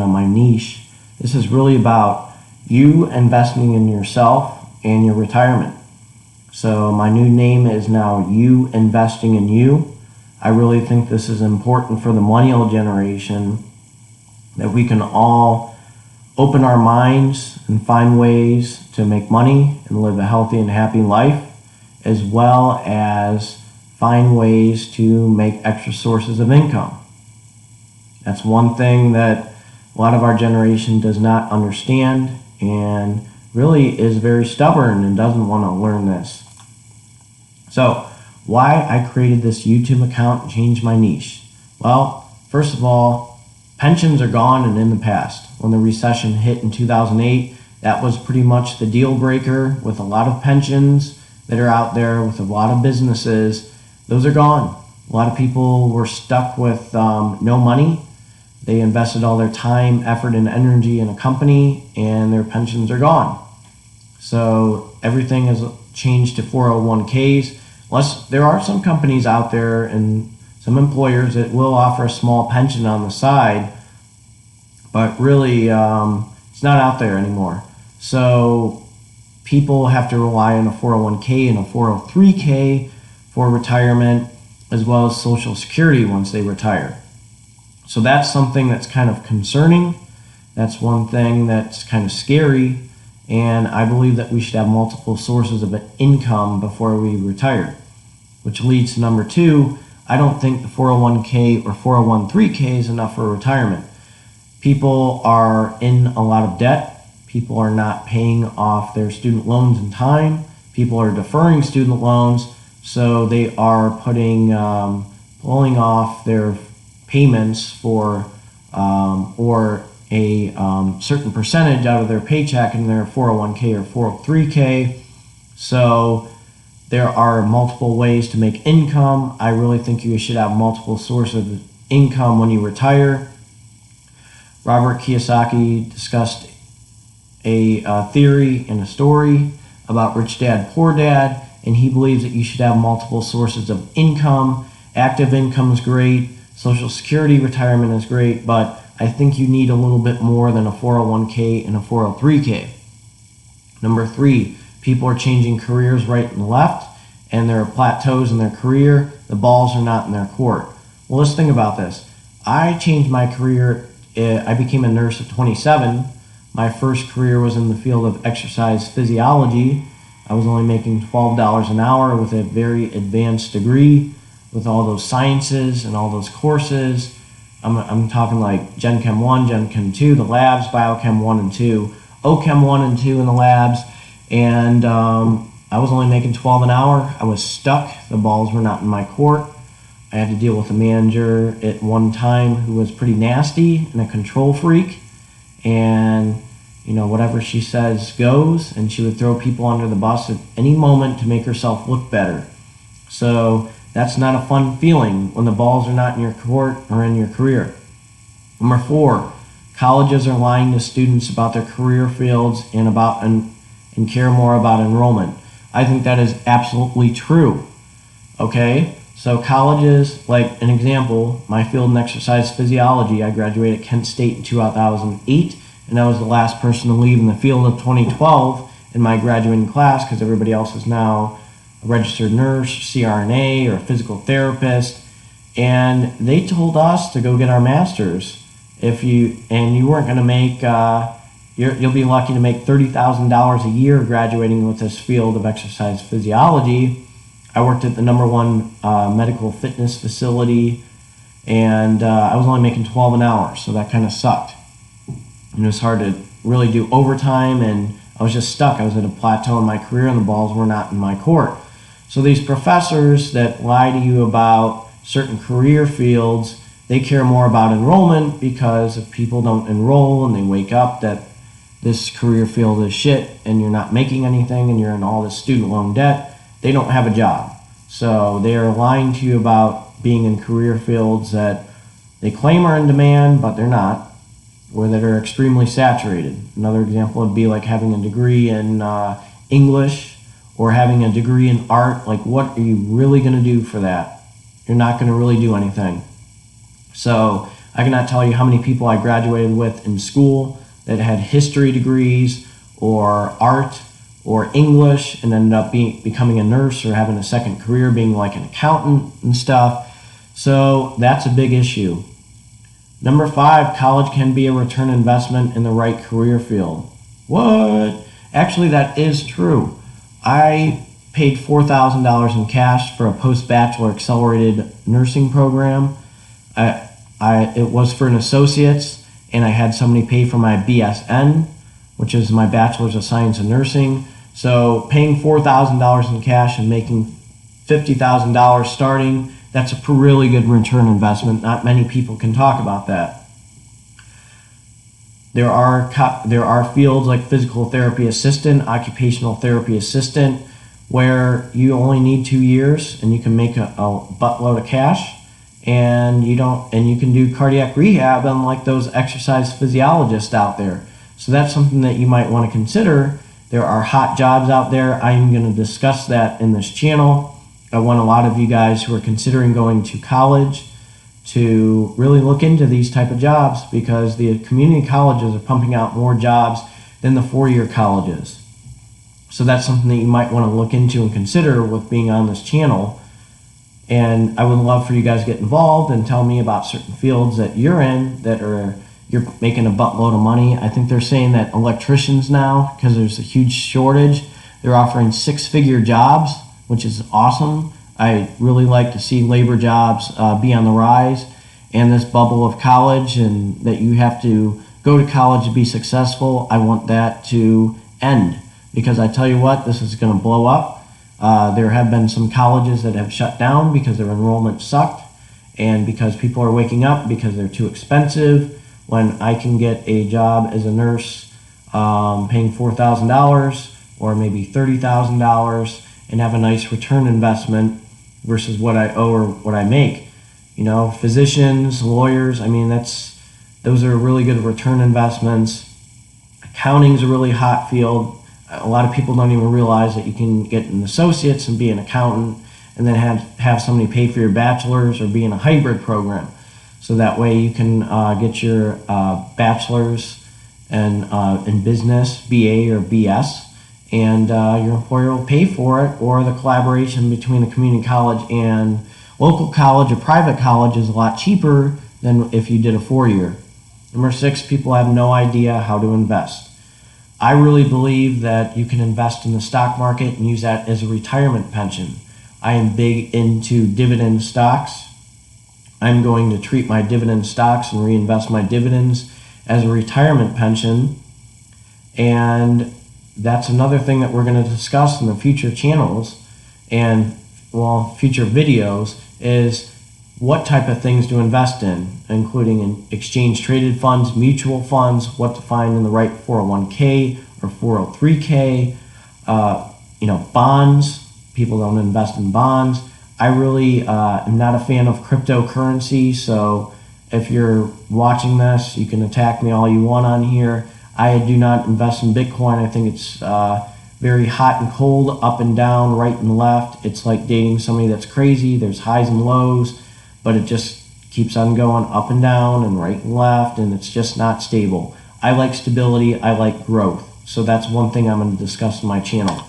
of my niche. This is really about you investing in yourself and your retirement. So my new name is now You Investing in You. I really think this is important for the millennial generation, that we can all open our minds and find ways to make money and live a healthy and happy life, as well as find ways to make extra sources of income. That's one thing that a lot of our generation does not understand and really is very stubborn and doesn't want to learn this. So, why I created this YouTube account and changed my niche? Well, first of all, pensions are gone and in the past. When the recession hit in 2008, that was pretty much the deal breaker with a lot of pensions that are out there, with a lot of businesses. Those are gone. A lot of people were stuck with no money. They invested all their time, effort, and energy in a company, and their pensions are gone. So everything has changed to 401ks. There are some companies out there and some employers that will offer a small pension on the side, but really it's not out there anymore. So people have to rely on a 401k and a 403k for retirement, as well as Social Security once they retire. So that's something that's kind of concerning. That's one thing that's kind of scary. And I believe that we should have multiple sources of income before we retire. Which leads to number two, I don't think the 401k or 401k is enough for retirement. People are in a lot of debt. People are not paying off their student loans in time. People are deferring student loans, so they are pulling off their payments for or a certain percentage out of their paycheck in their 401k or 403k. So there are multiple ways to make income. I really think you should have multiple sources of income when you retire. Robert Kiyosaki discussed a theory and a story about Rich Dad, Poor Dad, and he believes that you should have multiple sources of income. Active income is great. Social Security retirement is great, but I think you need a little bit more than a 401k and a 403k. Number three, people are changing careers right and left, and there are plateaus in their career. The balls are not in their court. Well, let's think about this. I changed my career. I became a nurse at 27. My first career was in the field of exercise physiology. I was only making $12 an hour with a very advanced degree, with all those sciences and all those courses. I'm talking like Gen Chem 1, Gen Chem 2, the labs, Biochem 1 and 2, OChem 1 and 2 in the labs, and I was only making $12 an hour. I was stuck. The balls were not in my court. I had to deal with a manager at one time who was pretty nasty and a control freak, and whatever she says goes, and she would throw people under the bus at any moment to make herself look better. So that's not a fun feeling when the balls are not in your court or in your career. Number four, colleges are lying to students about their career fields and care more about enrollment. I think that is absolutely true. Okay, so colleges, like an example, my field in exercise physiology, I graduated at Kent State in 2008, and I was the last person to leave in the field of 2012 in my graduating class, because everybody else is now a registered nurse, CRNA, or a physical therapist, and they told us to go get our masters. You weren't going to make, you'll be lucky to make $30,000 a year graduating with this field of exercise physiology. I worked at the #1 medical fitness facility, and I was only making $12 an hour, so that kind of sucked. And it was hard to really do overtime, and I was just stuck. I was at a plateau in my career, and the balls were not in my court. So these professors that lie to you about certain career fields, they care more about enrollment, because if people don't enroll and they wake up that this career field is shit and you're not making anything and you're in all this student loan debt, they don't have a job. So they are lying to you about being in career fields that they claim are in demand, but they're not, or that are extremely saturated. Another example would be like having a degree in English or having a degree in art. Like, what are you really going to do for that? You're not going to really do anything. So I cannot tell you how many people I graduated with in school that had history degrees or art or English and ended up becoming a nurse or having a second career being like an accountant and stuff. So that's a big issue. Number 5, college can be a return investment in the right career field. What? Actually, that is true. I paid $4,000 in cash for a post-bachelor accelerated nursing program. It was for an associate's, and I had somebody pay for my BSN, which is my Bachelor's of Science in Nursing. So paying $4,000 in cash and making $50,000 starting, that's a really good return investment. Not many people can talk about that. There are fields like physical therapy assistant, occupational therapy assistant, where you only need 2 years and you can make a buttload of cash, and you can do cardiac rehab unlike those exercise physiologists out there. So that's something that you might want to consider. There are hot jobs out there. I am going to discuss that in this channel. I want a lot of you guys who are considering going to college to really look into these type of jobs, because the community colleges are pumping out more jobs than the 4-year colleges. So that's something that you might want to look into and consider with being on this channel. And I would love for you guys to get involved and tell me about certain fields that you're in that you're making a buttload of money. I think they're saying that electricians now, because there's a huge shortage, they're offering 6-figure jobs, which is awesome. I really like to see labor jobs be on the rise, and this bubble of college and that you have to go to college to be successful, I want that to end, because I tell you what, this is going to blow up. There have been some colleges that have shut down because their enrollment sucked, and because people are waking up because they're too expensive, when I can get a job as a nurse paying $4,000 or maybe $30,000 and have a nice return investment versus what I owe or what I make. You know, physicians, lawyers, I mean, those are really good return investments. Accounting's a really hot field. A lot of people don't even realize that you can get an associate's and be an accountant, and then have somebody pay for your bachelor's or be in a hybrid program. So that way you can get your bachelor's in business, BA or BS, and your employer will pay for it, or the collaboration between the community college and local college or private college is a lot cheaper than if you did a 4-year. Number 6, people have no idea how to invest. I really believe that you can invest in the stock market and use that as a retirement pension. I am big into dividend stocks. I'm going to treat my dividend stocks and reinvest my dividends as a retirement pension. And that's another thing that we're going to discuss in the future channels and, future videos, is what type of things to invest in, including in exchange traded funds, mutual funds, what to find in the right 401k or 403k, bonds. People don't invest in bonds. I really am not a fan of cryptocurrency, so if you're watching this, you can attack me all you want on here. I do not invest in Bitcoin. I think it's very hot and cold, up and down, right and left. It's like dating somebody that's crazy. There's highs and lows, but it just keeps on going up and down and right and left, and it's just not stable. I like stability. I like growth. So that's one thing I'm going to discuss in my channel.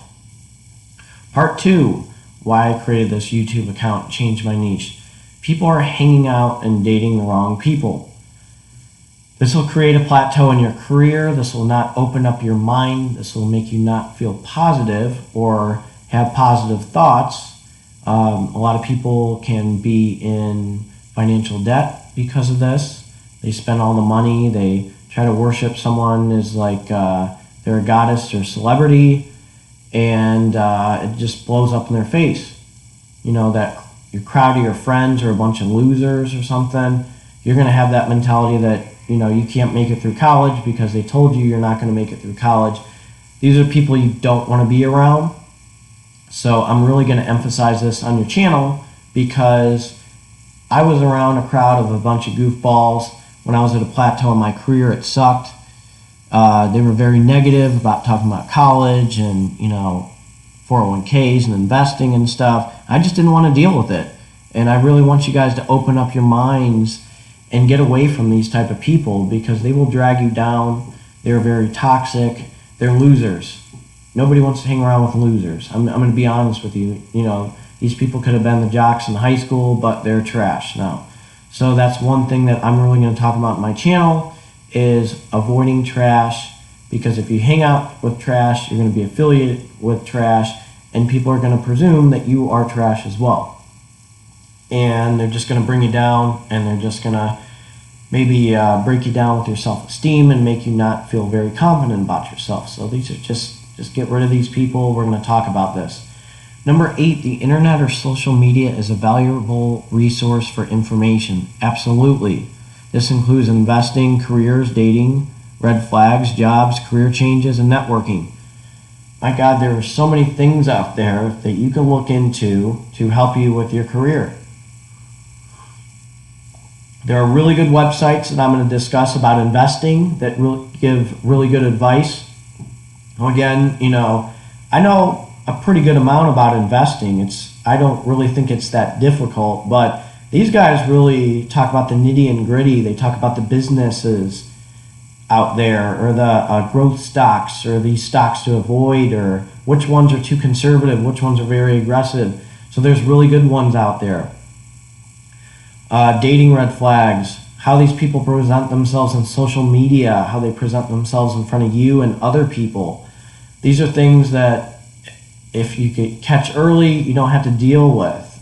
Part 2, why I created this YouTube account, changed my niche. People are hanging out and dating the wrong people. This will create a plateau in your career. This will not open up your mind. This will make you not feel positive or have positive thoughts. A lot of people can be in financial debt because of this. They spend all the money. They try to worship someone as like they're a goddess or celebrity, and it just blows up in their face. You know, that your crowd of your friends are a bunch of losers or something. You're going to have that mentality that, you can't make it through college because they told you you're not going to make it through college. These are people you don't want to be around. So I'm really going to emphasize this on your channel, because I was around a crowd of a bunch of goofballs. When I was at a plateau in my career, it sucked. They were very negative about talking about college and, 401ks and investing and stuff. I just didn't want to deal with it. And I really want you guys to open up your minds and get away from these type of people, because they will drag you down. They're very toxic. They're losers. Nobody wants to hang around with losers. I'm going to be honest with you. You know, these people could have been the jocks in high school, but they're trash now. So that's one thing that I'm really going to talk about in my channel, is avoiding trash, because if you hang out with trash, you're going to be affiliated with trash, and people are going to presume that you are trash as well. And they're just going to bring you down, and they're just going to maybe break you down with your self-esteem and make you not feel very confident about yourself. So these are just get rid of these people. We're going to talk about this. Number 8, the internet or social media is a valuable resource for information. Absolutely. This includes investing, careers, dating, red flags, jobs, career changes, and networking. My God, there are so many things out there that you can look into to help you with your career. There are really good websites that I'm going to discuss about investing that give really good advice. Again, you know, I know a pretty good amount about investing. I don't really think it's that difficult, but these guys really talk about the nitty and gritty. They talk about the businesses out there, or the growth stocks, or these stocks to avoid, or which ones are too conservative, which ones are very aggressive. So there's really good ones out there. Dating red flags, how these people present themselves on social media, how they present themselves in front of you and other people. These are things that if you could catch early, you don't have to deal with.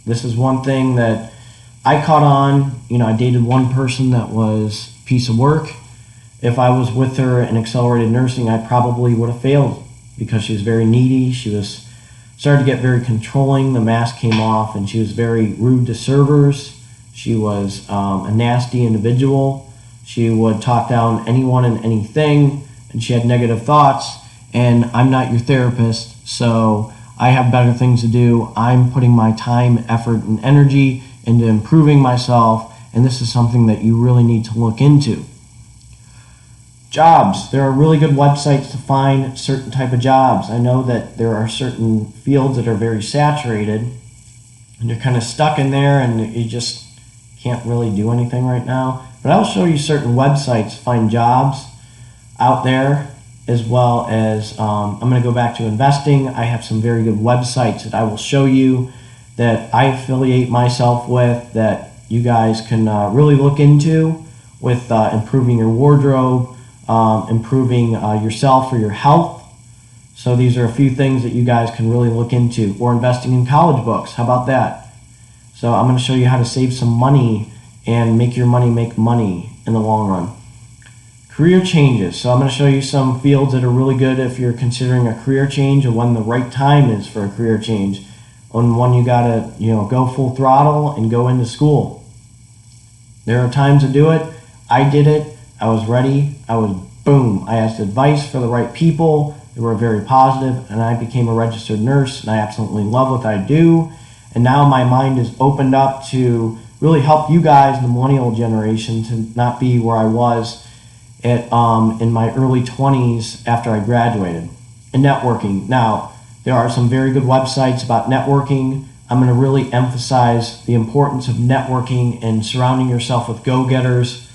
This is one thing that I caught on. You know, I dated one person that was a piece of work. If I was with her in accelerated nursing, I probably would have failed, because she was very needy. She was started to get very controlling. The mask came off, and she was very rude to servers. She was a nasty individual. She would talk down anyone and anything, and she had negative thoughts. And I'm not your therapist, so I have better things to do. I'm putting my time, effort, and energy into improving myself, and this is something that you really need to look into. Jobs. There are really good websites to find certain type of jobs. I know that there are certain fields that are very saturated, and you're kind of stuck in there, and you just can't really do anything right now. But I'll show you certain websites to find jobs out there, as well as I'm going to go back to investing. I have some very good websites that I will show you that I affiliate myself with, that you guys can really look into with improving your wardrobe, improving yourself or your health. So these are a few things that you guys can really look into. Or investing in college books. How about that? So I'm going to show you how to save some money and make your money make money in the long run. Career changes. So I'm going to show you some fields that are really good if you're considering a career change, or when the right time is for a career change, and when you got to, go full throttle and go into school. There are times to do it. I did it. I was ready. I asked advice for the right people. They were very positive, and I became a registered nurse, and I absolutely love what I do. And now my mind is opened up to really help you guys, the millennial generation, to not be where I was in my early 20s after I graduated. And networking. Now, there are some very good websites about networking. I'm going to really emphasize the importance of networking and surrounding yourself with go-getters,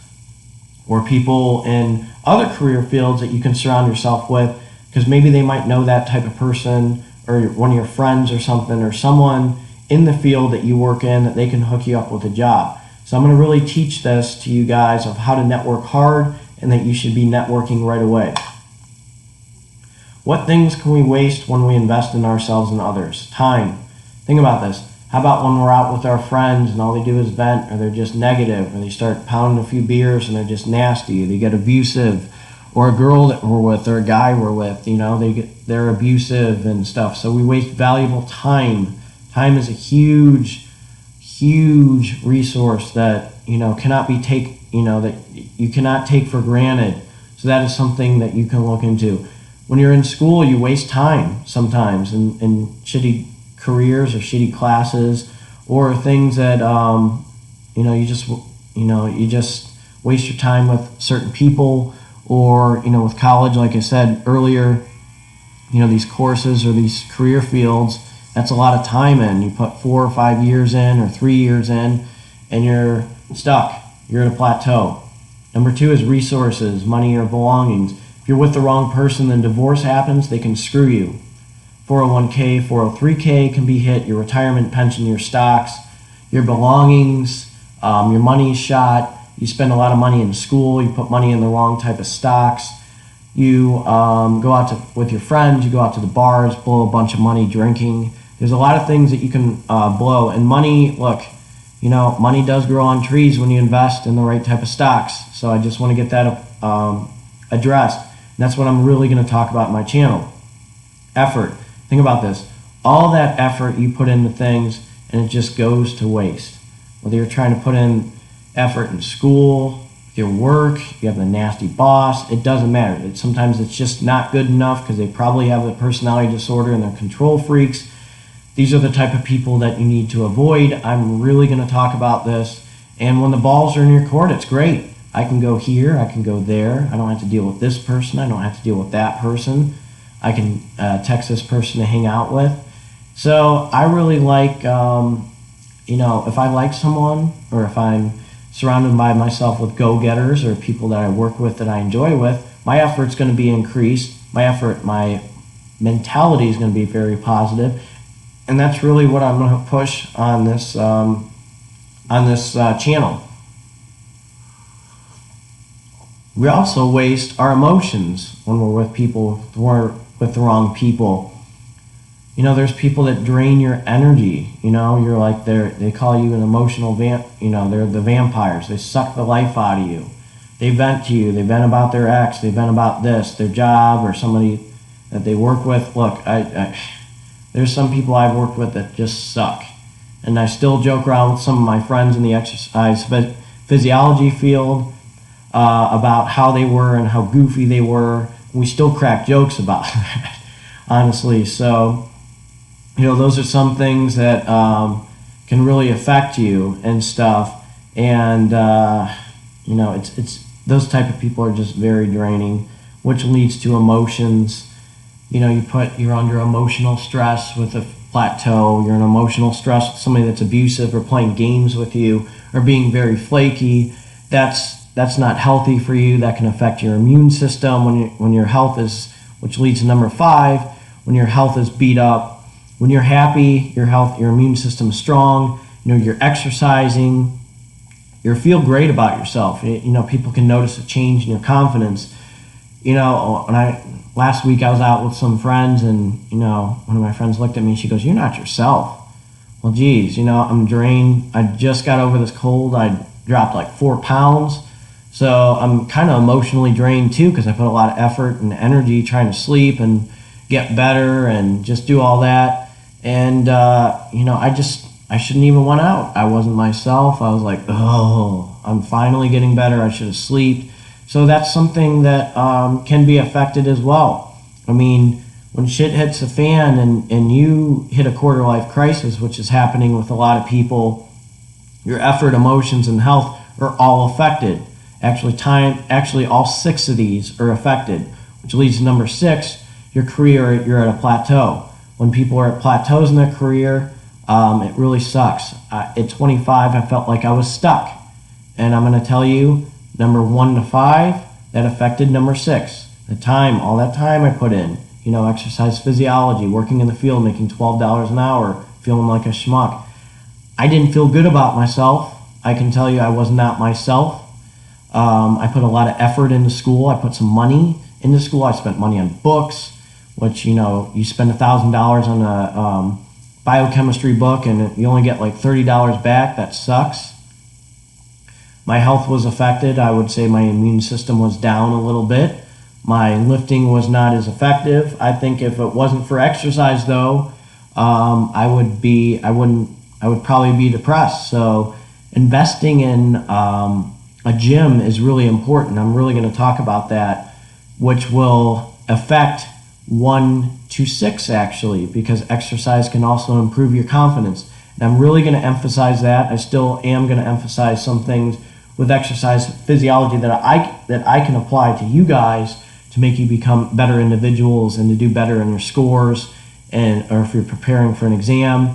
or people in other career fields that you can surround yourself with, because maybe they might know that type of person, or one of your friends or something, or someone in the field that you work in that they can hook you up with a job. So I'm going to really teach this to you guys of how to network hard, and that you should be networking right away. What things can we waste when we invest in ourselves and others? Time. Think about this. How about when we're out with our friends and all they do is vent, or they're just negative, or they start pounding a few beers and they're just nasty, they get abusive, or a girl that we're with or a guy we're with, they're abusive and stuff. So we waste valuable time. Time is a huge resource that cannot be that you cannot take for granted. So that is something that you can look into. When you're in school, you waste time sometimes in shitty careers or shitty classes, or things that you just waste your time with certain people, or with college, like I said earlier, these courses or these career fields. That's a lot of time in. You put 4 or 5 years in, or 3 years in, and you're stuck. you're at a plateau. Number 2 is resources, money or belongings. If you're with the wrong person, then divorce happens, they can screw you. 401k, 403k can be hit, your retirement pension, your stocks, your belongings, your money is shot. You spend a lot of money in school, you put money in the wrong type of stocks. You go out with your friends, you go out to the bars, blow a bunch of money drinking. There's a lot of things that you can blow. And money, look, money does grow on trees when you invest in the right type of stocks. So I just want to get that addressed. And that's what I'm really going to talk about in my channel. Effort. Think about this. All that effort you put into things, and it just goes to waste. Whether you're trying to put in effort in school, your work, you have a nasty boss, it doesn't matter. Sometimes it's just not good enough because they probably have a personality disorder and they're control freaks. These are the type of people that you need to avoid. I'm really going to talk about this. And when the balls are in your court, it's great. I can go here, I can go there. I don't have to deal with this person. I don't have to deal with that person. I can text this person to hang out with. So I really like, if I like someone, or if I'm surrounded by myself with go-getters or people that I work with that I enjoy with, my effort's going to be increased. My mentality is going to be very positive. And that's really what I'm going to push on this channel. We also waste our emotions when we're with people, with the wrong people. There's people that drain your energy. You're like, they call you an emotional they're the vampires. They suck the life out of you. They vent to you. They vent about their ex. They vent about this, their job, or somebody that they work with. Look, there's some people I've worked with that just suck. And I still joke around with some of my friends in the exercise physiology field about how they were and how goofy they were. We still crack jokes about that, honestly. So, those are some things that can really affect you and stuff. And, it's those type of people are just very draining, which leads to emotions. You're under emotional stress with a plateau. You're in emotional stress with somebody that's abusive or playing games with you or being very flaky. That's not healthy for you. That can affect your immune system when your health is, which leads to number 5, when your health is beat up. When you're happy, your immune system is strong. You're exercising. You feel great about yourself. People can notice a change in your confidence. Last week I was out with some friends, and one of my friends looked at me. She goes, "You're not yourself." Well, geez, I'm drained. I just got over this cold. I dropped like 4 pounds. So I'm kind of emotionally drained too, because I put a lot of effort and energy trying to sleep and get better and just do all that. And, I shouldn't even went out. I wasn't myself. I was like, oh, I'm finally getting better. I should have slept. So that's something that can be affected as well. When shit hits the fan and you hit a quarter life crisis, which is happening with a lot of people, your effort, emotions, and health are all affected. Actually, all 6 of these are affected, which leads to number 6, your career, you're at a plateau. When people are at plateaus in their career, it really sucks. At 25, I felt like I was stuck. And I'm going to tell you, number 1 to 5, that affected number 6. All that time I put in, exercise physiology, working in the field, making $12 an hour, feeling like a schmuck. I didn't feel good about myself. I can tell you I was not myself. I put a lot of effort into school. I put some money into school. I spent money on books, which, you spend $1,000 on a biochemistry book and you only get like $30 back. That sucks. My health was affected. I would say my immune system was down a little bit. My lifting was not as effective. I think if it wasn't for exercise, though, I would probably be depressed. So investing in a gym is really important. I'm really going to talk about that, which will affect 1 to 6 actually, because exercise can also improve your confidence. And I'm really going to emphasize that. I still am going to emphasize some things with exercise physiology that I can apply to you guys to make you become better individuals and to do better in your scores, or if you're preparing for an exam,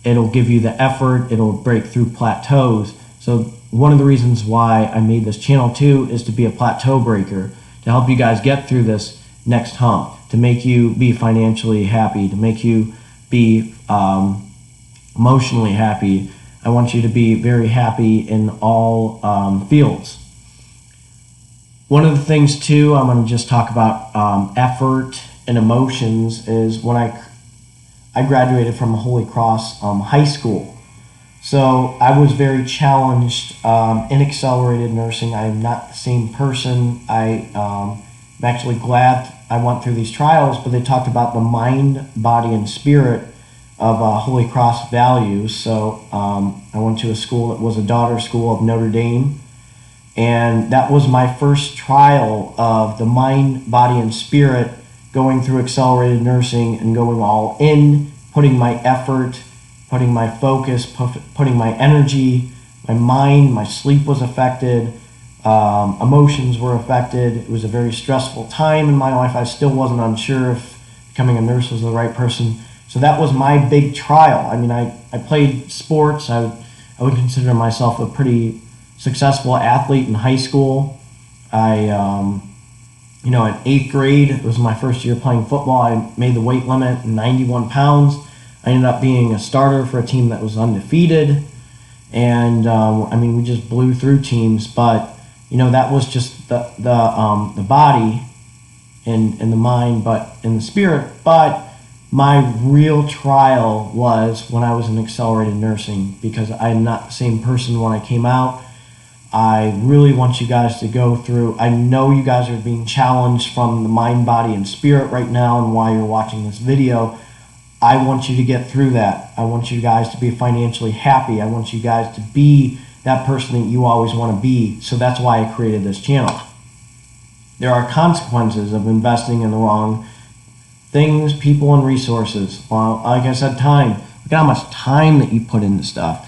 it'll give you the effort, it'll break through plateaus. So one of the reasons why I made this channel too is to be a plateau breaker, to help you guys get through this next hump, to make you be financially happy, to make you be emotionally happy. I want you to be very happy in all fields. One of the things too, I'm going to just talk about effort and emotions, is when I graduated from Holy Cross High School. So I was very challenged in accelerated nursing. I am not the same person. I'm actually glad I went through these trials, but they talked about the mind, body, and spirit of Holy Cross values. So I went to a school that was a daughter school of Notre Dame, and that was my first trial of the mind, body, and spirit, going through accelerated nursing and going all in, putting my effort, putting my focus, putting my energy, my mind, my sleep was affected, emotions were affected. It was a very stressful time in my life. I still wasn't unsure if becoming a nurse was the right person. So that was my big trial. I mean, I played sports. I would consider myself a pretty successful athlete in high school. In 8th grade, it was my first year playing football. I made the weight limit, 91 pounds. I ended up being a starter for a team that was undefeated. And we just blew through teams. But that was just the body and the mind, but in the spirit. But my real trial was when I was in accelerated nursing, because I'm not the same person when I came out. I really want you guys to go through. I know you guys are being challenged from the mind, body, and spirit right now, and why you're watching this video. I want you to get through that. I want you guys to be financially happy. I want you guys to be that person that you always want to be. So that's why I created this channel. There are consequences of investing in the wrong things, people, and resources. Well, like I said, time. Look at how much time that you put into stuff.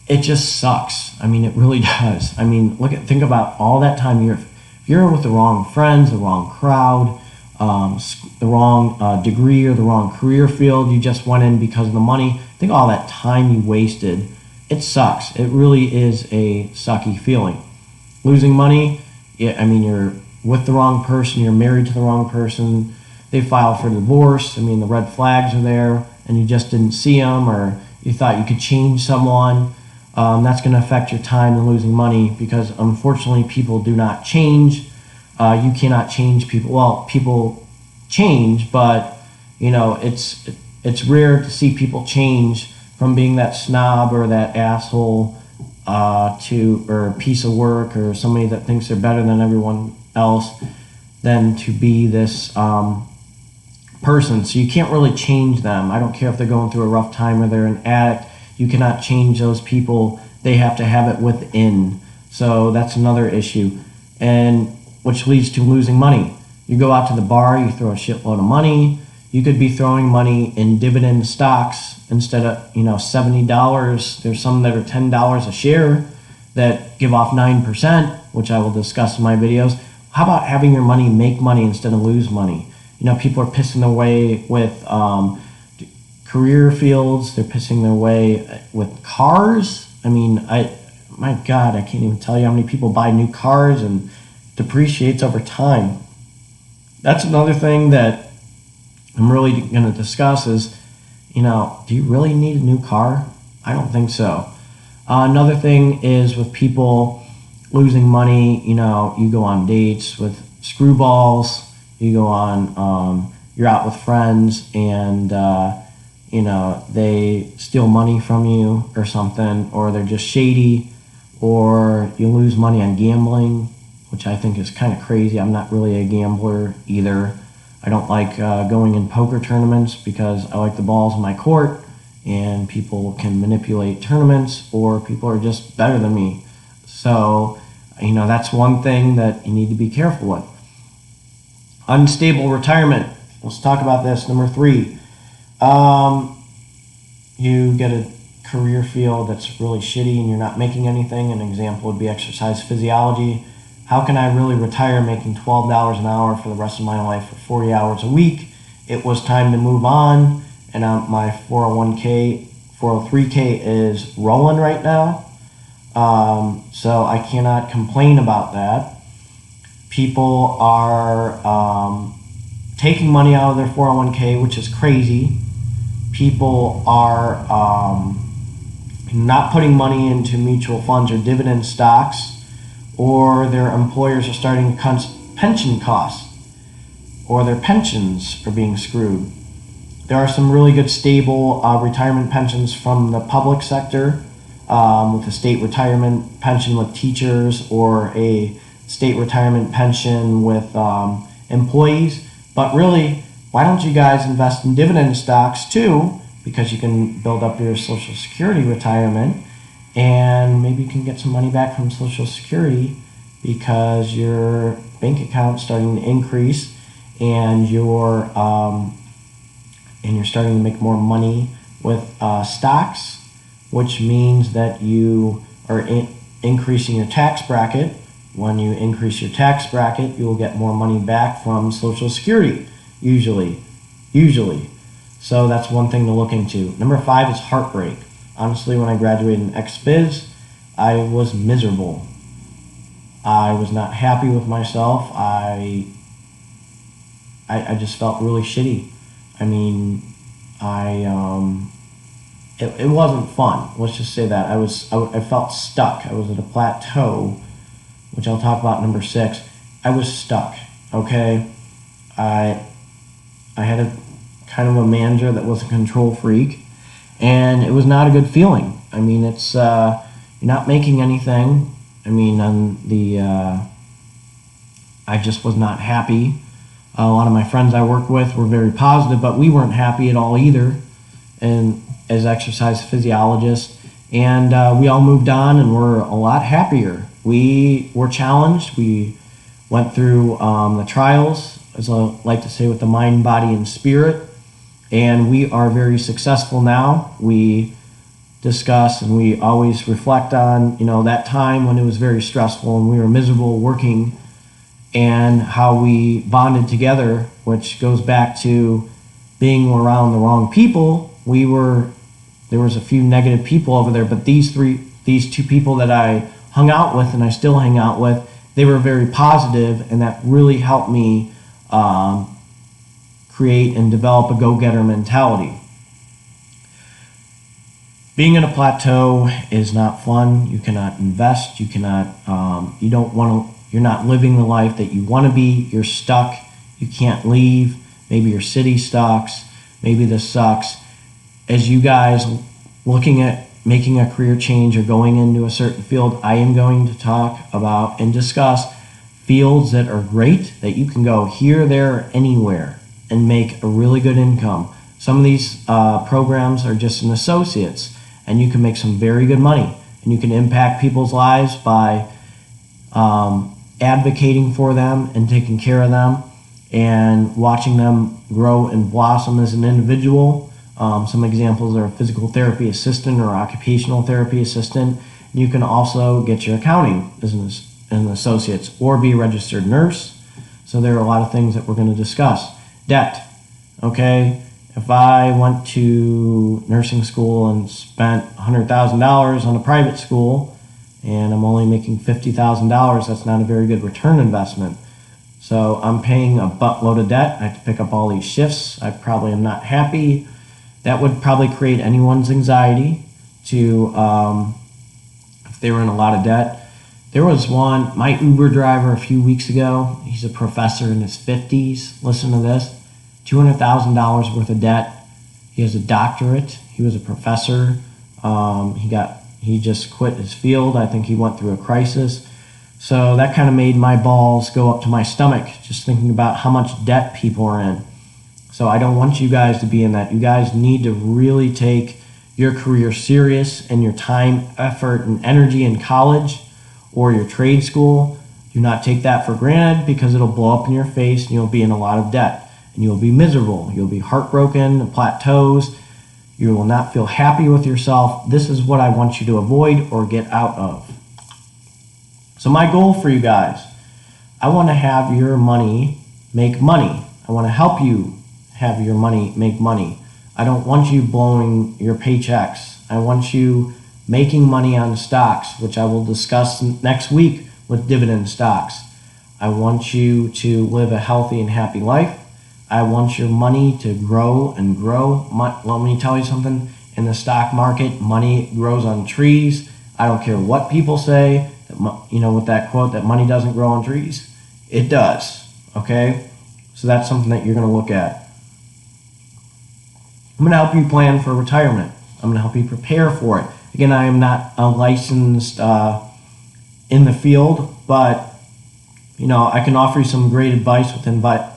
It just sucks. I mean, it really does. I mean, think about all that time if you're with the wrong friends, the wrong crowd, the wrong degree or the wrong career field, you just went in because of the money. Think all that time you wasted. It sucks. It really is a sucky feeling. Losing money, you're with the wrong person, you're married to the wrong person, they filed for divorce, the red flags are there, and you just didn't see them, or you thought you could change someone. That's going to affect your time in losing money, because unfortunately people do not change. You cannot change people. Well, people change, but it's rare to see people change from being that snob or that asshole or piece of work, or somebody that thinks they're better than everyone else, than to be this person. So you can't really change them. I don't care if they're going through a rough time or they're an addict. You cannot change those people. They have to have it within. So that's another issue, and which leads to losing money. You go out to the bar, you throw a shitload of money. You could be throwing money in dividend stocks instead of $70. There's some that are $10 a share that give off 9%, which I will discuss in my videos. How about having your money make money instead of lose money? People are pissing their way with career fields. They're pissing their way with cars. My God, I can't even tell you how many people buy new cars and depreciates over time. That's another thing that I'm really going to discuss is, do you really need a new car? I don't think so. Another thing is with people losing money, you go on dates with screwballs, you go on, you're out with friends, and they steal money from you or something, or they're just shady, or you lose money on gambling, which I think is kind of crazy. I'm not really a gambler either. I don't like going in poker tournaments because I like the balls in my court, and people can manipulate tournaments, or people are just better than me. So, that's one thing that you need to be careful with. Unstable retirement. Let's talk about this. Number 3. You get a career field that's really shitty and you're not making anything. An example would be exercise physiology. How can I really retire making $12 an hour for the rest of my life for 40 hours a week? It was time to move on, and my 401k, 403k is rolling right now. So I cannot complain about that. People are taking money out of their 401k, which is crazy. People are not putting money into mutual funds or dividend stocks, or their employers are starting to cut pension costs, or their pensions are being screwed. There are some really good stable retirement pensions from the public sector, with a state retirement pension with teachers, or a state retirement pension with employees. But really, why don't you guys invest in dividend stocks too? Because you can build up your Social Security retirement, and maybe you can get some money back from Social Security because your bank account's starting to increase, and you're starting to make more money with stocks, which means that you are increasing your tax bracket. When you increase your tax bracket, you will get more money back from Social Security, usually. So that's one thing to look into. Number 5 is heartbreak. Honestly, when I graduated in ex-biz, I was miserable. I was not happy with myself. I just felt really shitty. I mean, it wasn't fun. Let's just say that. I felt stuck. I was at a plateau, which I'll talk about number 6. I was stuck, okay? I had a kind of a manager that was a control freak, and it was not a good feeling. I mean, it's you're not making anything. I mean, I just was not happy. A lot of my friends I worked with were very positive, but we weren't happy at all either, and as exercise physiologists, and we all moved on and we're a lot happier. We were challenged. We went through the trials, as I like to say, with the mind, body, and spirit, and we are very successful now. We discuss and we always reflect on, that time when it was very stressful and we were miserable working, and how we bonded together, which goes back to being around the wrong people. There was a few negative people over there, but these 2 people that I hung out with and I still hang out with, they were very positive, and that really helped me create and develop a go-getter mentality. Being in a plateau is not fun. You cannot invest. You cannot. You're not living the life that you want to be. You're stuck. You can't leave. Maybe your city sucks. Maybe this sucks. As you guys looking at making a career change or going into a certain field, I am going to talk about and discuss fields that are great, that you can go here, there, or anywhere and make a really good income. Some of these programs are just an associates, and you can make some very good money, and you can impact people's lives by advocating for them and taking care of them and watching them grow and blossom as an individual. Some examples are physical therapy assistant or occupational therapy assistant. You can also get your accounting as an associates or be a registered nurse. So there are a lot of things that we're going to discuss. Debt, okay? If I went to nursing school and spent $100,000 on a private school and I'm only making $50,000, that's not a very good return investment. So I'm paying a buttload of debt. I have to pick up all these shifts. I probably am not happy. That would probably create anyone's anxiety to, if they were in a lot of debt. There was one, my Uber driver a few weeks ago, he's a professor in his 50s. Listen to this, $200,000 worth of debt. He has a doctorate. He was a professor. He just quit his field. I think he went through a crisis. So that kind of made my balls go up to my stomach, just thinking about how much debt people are in. So I don't want you guys to be in that. You guys need to really take your career serious, and your time, effort, and energy in college or your trade school. Do not take that for granted, because it'll blow up in your face and you'll be in a lot of debt. And you'll be miserable. You'll be heartbroken, plateaus. You will not feel happy with yourself. This is what I want you to avoid or get out of. So my goal for you guys, I want to have your money make money. I want to help you have your money make money. I don't want you blowing your paychecks. I want you making money on stocks, which I will discuss next week with dividend stocks. I want you to live a healthy and happy life. I want your money to grow and grow. Let me tell you something. In the stock market, money grows on trees. I don't care what people say, with that quote that money doesn't grow on trees. It does, okay? So that's something that you're going to look at. I'm going to help you plan for retirement. I'm going to help you prepare for it. Again, I am not licensed in the field, but I can offer you some great advice with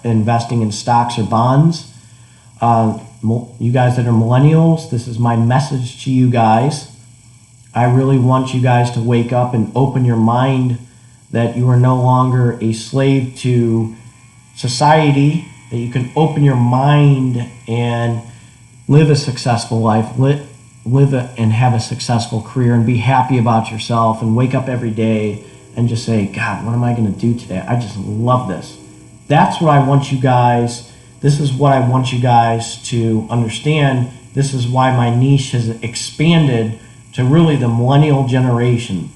investing in stocks or bonds. You guys that are millennials, this is my message to you guys. I really want you guys to wake up and open your mind that you are no longer a slave to society, that you can open your mind and live a successful life, live and have a successful career and be happy about yourself and wake up every day and just say, God, what am I going to do today? I just love this. That's what I want you guys, this is what I want you guys to understand. This is why my niche has expanded to really the millennial generation.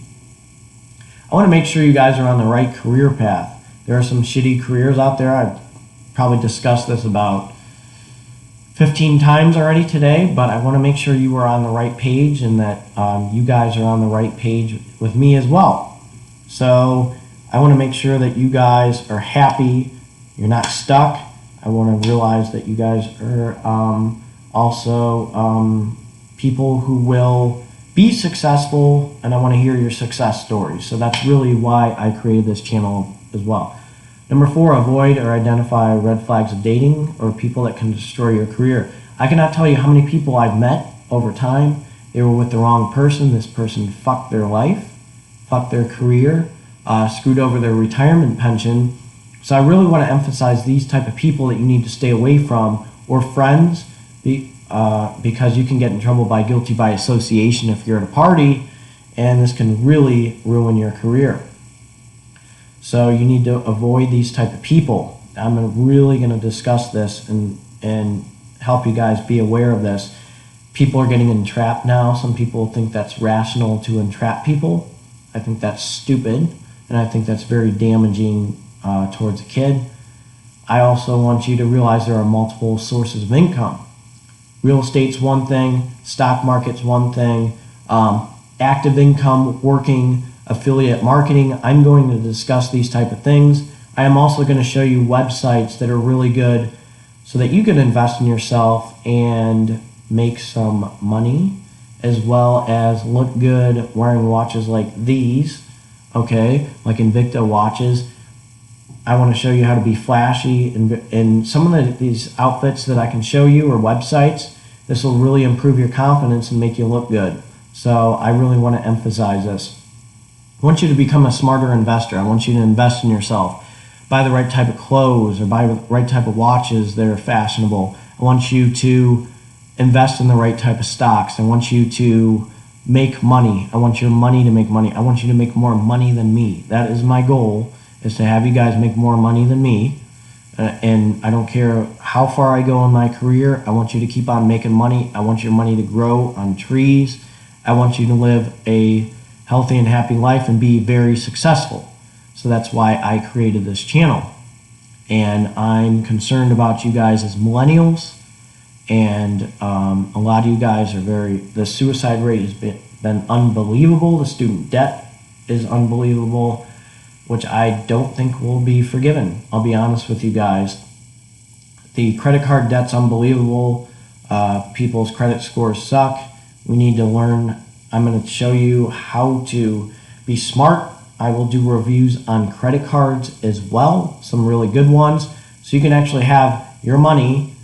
I want to make sure you guys are on the right career path. There are some shitty careers out there. I've probably discussed this about 15 times already today, but I want to make sure you are on the right page and that you guys are on the right page with me as well. So I want to make sure that you guys are happy, you're not stuck. I want to realize that you guys are also people who will be successful, and I want to hear your success stories. So that's really why I created this channel as well. Number 4, avoid or identify red flags of dating or people that can destroy your career. I cannot tell you how many people I've met over time. They were with the wrong person. This person fucked their life, fucked their career, screwed over their retirement pension. So I really want to emphasize these type of people that you need to stay away from, or friends, because you can get in trouble by guilty by association if you're at a party, and this can really ruin your career. So you need to avoid these type of people. I'm really going to discuss this and help you guys be aware of this. People are getting entrapped now. Some people think that's rational to entrap people. I think that's stupid, and I think that's very damaging towards a kid. I also want you to realize there are multiple sources of income. Real estate's one thing, stock market's one thing, active income, working, affiliate marketing. I'm going to discuss these type of things. I am also going to show you websites that are really good so that you can invest in yourself and make some money, as well as look good wearing watches like these, okay, like Invicta watches. I want to show you how to be flashy, and some of these outfits that I can show you or websites, this will really improve your confidence and make you look good. So I really want to emphasize this. I want you to become a smarter investor. I want you to invest in yourself. Buy the right type of clothes or buy the right type of watches that are fashionable. I want you to invest in the right type of stocks. I want you to make money. I want your money to make money. I want you to make more money than me. That is my goal, is to have you guys make more money than me. And I don't care how far I go in my career. I want you to keep on making money. I want your money to grow on trees. I want you to live a healthy and happy life and be very successful. So that's why I created this channel. And I'm concerned about you guys as millennials. And a lot of you guys are the suicide rate has been unbelievable. The student debt is unbelievable, which I don't think will be forgiven. I'll be honest with you guys. The credit card debt's unbelievable. People's credit scores suck. We need to learn. I'm going to show you how to be smart. I will do reviews on credit cards as well, some really good ones, so you can actually have your money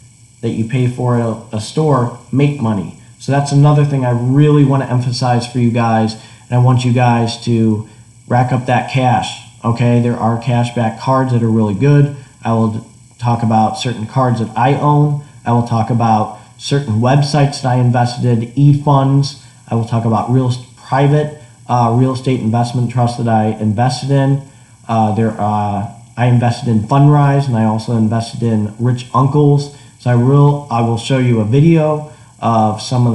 that you pay for at a store make money. So that's another thing I really want to emphasize for you guys, and I want you guys to rack up that cash. Okay, there are cashback cards that are really good. I will talk about certain cards that I own. I will talk about certain websites that I invested in, e-funds. I will talk about private real estate investment trusts that I invested in. I invested in Fundrise, and I also invested in Rich Uncles. So I will show you a video of some of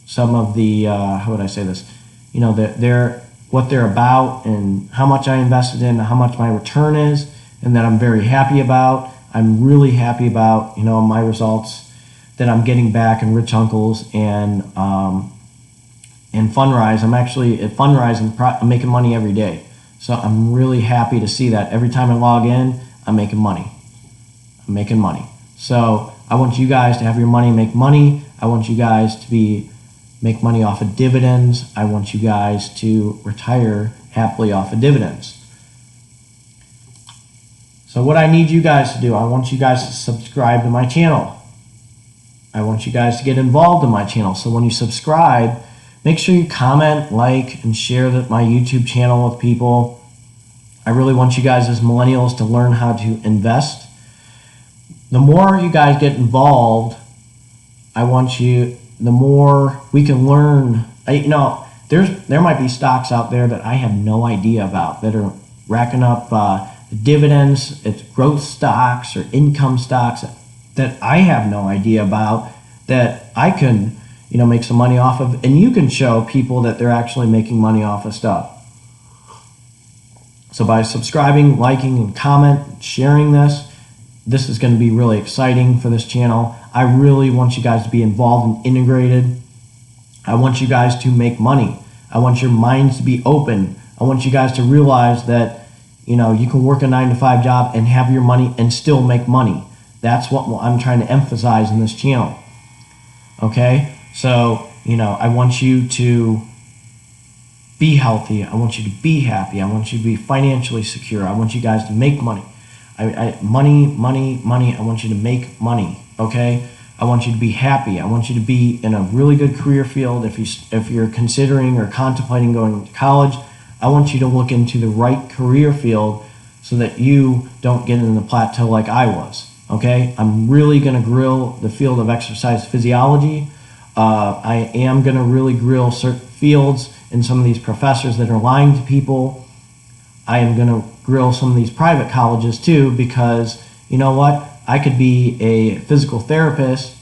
some of the, how would I say this? You know, what they're about and how much I invested in, how much my return is, and that I'm very happy about. I'm really happy about, you know, my results that I'm getting back in Rich Uncles and Fundrise. I'm actually at Fundrise and I'm making money every day. So I'm really happy to see that. Every time I log in, I'm making money. I'm making money. So I want you guys to have your money make money. I want you guys to make money off of dividends. I want you guys to retire happily off of dividends. So what I need you guys to do, I want you guys to subscribe to my channel. I want you guys to get involved in my channel. So when you subscribe, make sure you comment, like, and share my YouTube channel with people. I really want you guys as millennials to learn how to invest. The more you guys get involved, the more we can learn. You know, there might be stocks out there that I have no idea about that are racking up dividends. It's growth stocks or income stocks that I have no idea about that I can, you know, make some money off of. And you can show people that they're actually making money off of stuff. So by subscribing, liking, and comment, sharing this is going to be really exciting for this channel. I really want you guys to be involved and integrated. I want you guys to make money. I want your minds to be open. I want you guys to realize that, you know, you can work a 9-to-5 job and have your money and still make money. That's what I'm trying to emphasize in this channel. Okay? So, you know, I want you to be healthy. I want you to be happy. I want you to be financially secure. I want you guys to make money. Money. I want you to make money. Okay? I want you to be happy. I want you to be in a really good career field. If you're considering or contemplating going to college, I want you to look into the right career field so that you don't get in the plateau like I was. Okay? I'm really going to grill the field of exercise physiology. I am going to really grill certain fields and some of these professors that are lying to people. I am going to grill some of these private colleges too, because you know what? I could be a physical therapist,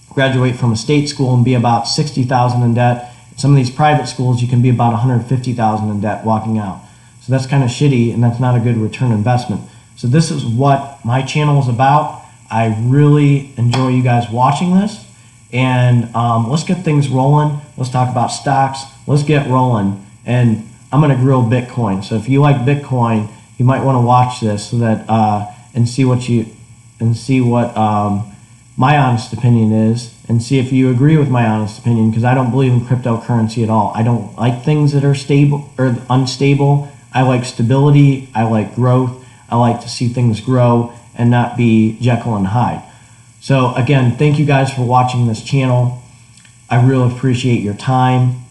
graduate from a state school and be about $60,000 in debt. Some of these private schools, you can be about $150,000 in debt walking out. So that's kind of shitty, and that's not a good return investment. So this is what my channel is about. I really enjoy you guys watching this. And let's get things rolling. Let's talk about stocks. Let's get rolling. And I'm going to grill Bitcoin. So if you like Bitcoin, you might want to watch this so that and see what my honest opinion is, and see if you agree with my honest opinion, because I don't believe in cryptocurrency at all. I don't like things that are stable or unstable. I like stability. I like growth. I like to see things grow and not be Jekyll and Hyde. So again, thank you guys for watching this channel. I really appreciate your time.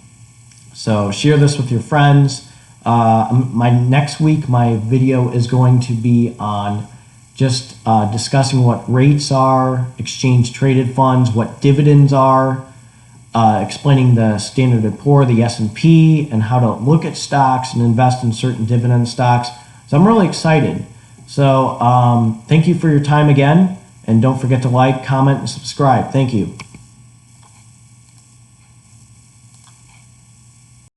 So share this with your friends. Next week, my video is going to be on just discussing what rates are, exchange traded funds, what dividends are, explaining the Standard & Poor, the S&P, and how to look at stocks and invest in certain dividend stocks. So I'm really excited. So thank you for your time again. And don't forget to like, comment, and subscribe. Thank you.